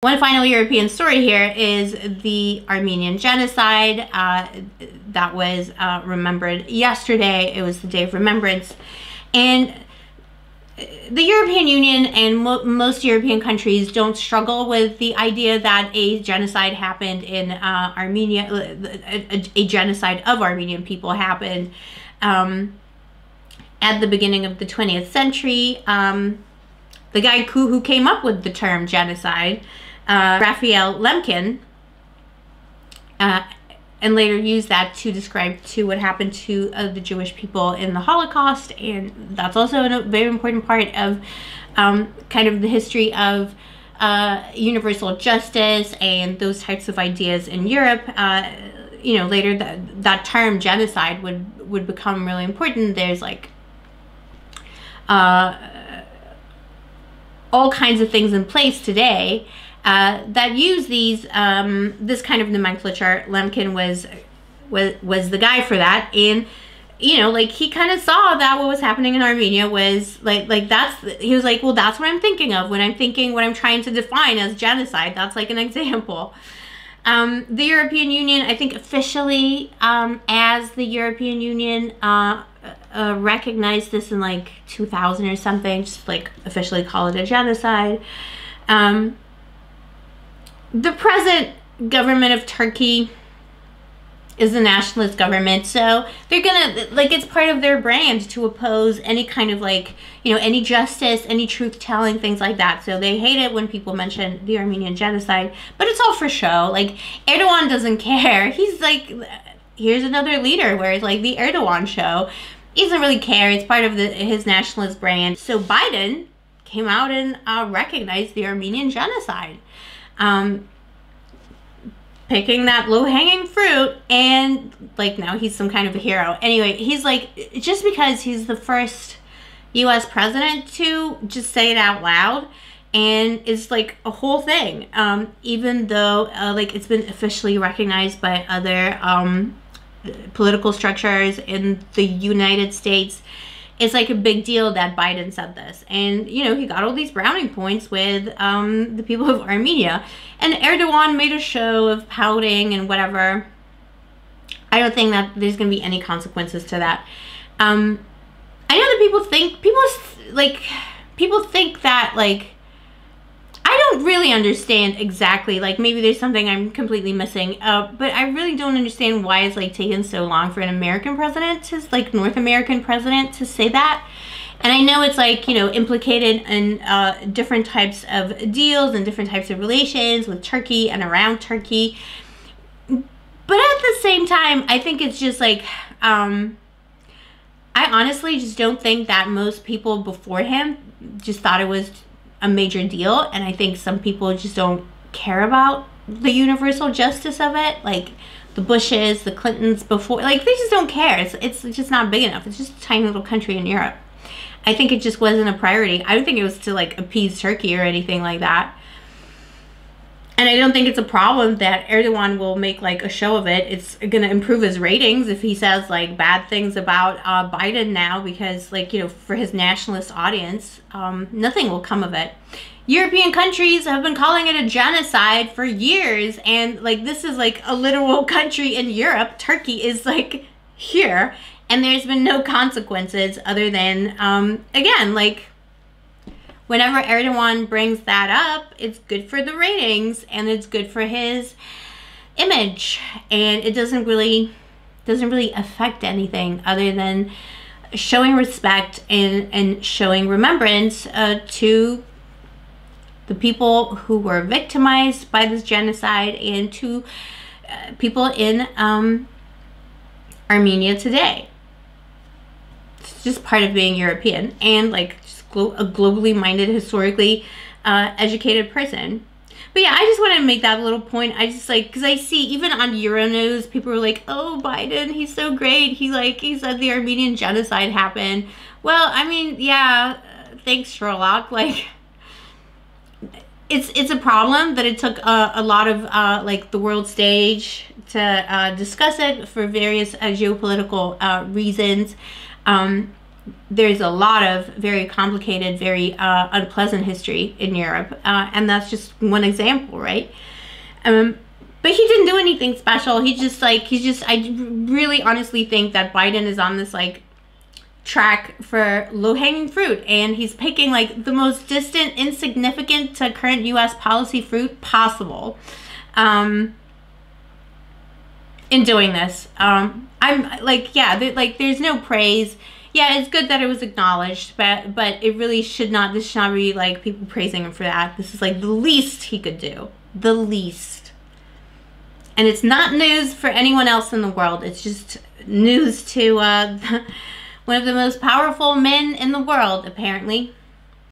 One final European story here is the Armenian genocide that was remembered yesterday. It was the Day of Remembrance. And the European Union and most European countries don't struggle with the idea that a genocide happened in Armenia, a genocide of Armenian people happened at the beginning of the 20th century. The guy who came up with the term genocide, Raphael Lemkin, and later used that to describe what happened to the Jewish people in the Holocaust. And that's also a very important part of kind of the history of universal justice and those types of ideas in Europe. You know, later that term genocide would become really important. There's like all kinds of things in place today that use these this kind of nomenclature. Lemkin was the guy for that, and you know, like, he kind of saw that what was happening in Armenia was like that's, he was like, well, that's what I'm thinking of when I'm thinking what I'm trying to define as genocide. That's like an example. The European Union, I think officially as the European Union recognized this in like 2000 or something, just like officially call it a genocide. The present government of Turkey is a nationalist government, so they're gonna, like, it's part of their brand to oppose any kind of, like, you know, any justice, any truth-telling, things like that. So they hate it when people mention the Armenian genocide, but it's all for show. Like, Erdogan doesn't care. He's like, here's another leader where it's like the Erdogan show. He doesn't really care. It's part of his nationalist brand. So Biden came out and recognized the Armenian genocide. Picking that low-hanging fruit, and like now he's some kind of a hero. Anyway, he's like, just because he's the first US president to just say it out loud, and it's like a whole thing, even though like it's been officially recognized by other political structures in the United States. It's like a big deal that Biden said this. And, you know, he got all these brownie points with the people of Armenia. And Erdogan made a show of pouting and whatever. I don't think that there's going to be any consequences to that. I know that people think that, like, I don't really understand exactly, like, maybe there's something I'm completely missing, but I really don't understand why it's, like, taken so long for an American president to, like, North American president to say that. And I know it's, like, you know, implicated in different types of deals and different types of relations with Turkey and around Turkey. But at the same time, I think it's just, like, I honestly just don't think that most people before him just thought it was a major deal, and I think some people just don't care about the universal justice of it. Like the Bushes, the Clintons before, like, they just don't care. It's just not big enough. It's just a tiny little country in Europe. I think it just wasn't a priority. I don't think it was to, like, appease Turkey or anything like that. And I don't think it's a problem that Erdogan will make, like, a show of it. It's going to improve his ratings if he says, like, bad things about Biden now, because, like, you know, for his nationalist audience, nothing will come of it. European countries have been calling it a genocide for years, and, like, this is, like, a literal country in Europe. Turkey is, like, here, and there's been no consequences other than, again, like, whenever Erdogan brings that up, it's good for the ratings and it's good for his image, and it doesn't really affect anything other than showing respect and showing remembrance to the people who were victimized by this genocide and to people in Armenia today. It's just part of being European and, like, a globally minded, historically educated person. But yeah, I just want to make that little point. I just, like, because I see even on Euronews, people are like, oh, Biden, he's so great. He said the Armenian genocide happened. Well, I mean, yeah, thanks, Sherlock. Like, it's a problem that it took a lot of like the world stage to discuss it for various geopolitical reasons. there's a lot of very complicated, very unpleasant history in Europe, and that's just one example, right? But he didn't do anything special. I really honestly think that Biden is on this like track for low-hanging fruit, and he's picking like the most distant, insignificant to current U.S. policy fruit possible in doing this. I'm like, yeah, there's no praise. Yeah, it's good that it was acknowledged, but it really should not, this should not be like people praising him for that. This is like the least he could do. The least. And it's not news for anyone else in the world. It's just news to one of the most powerful men in the world, apparently.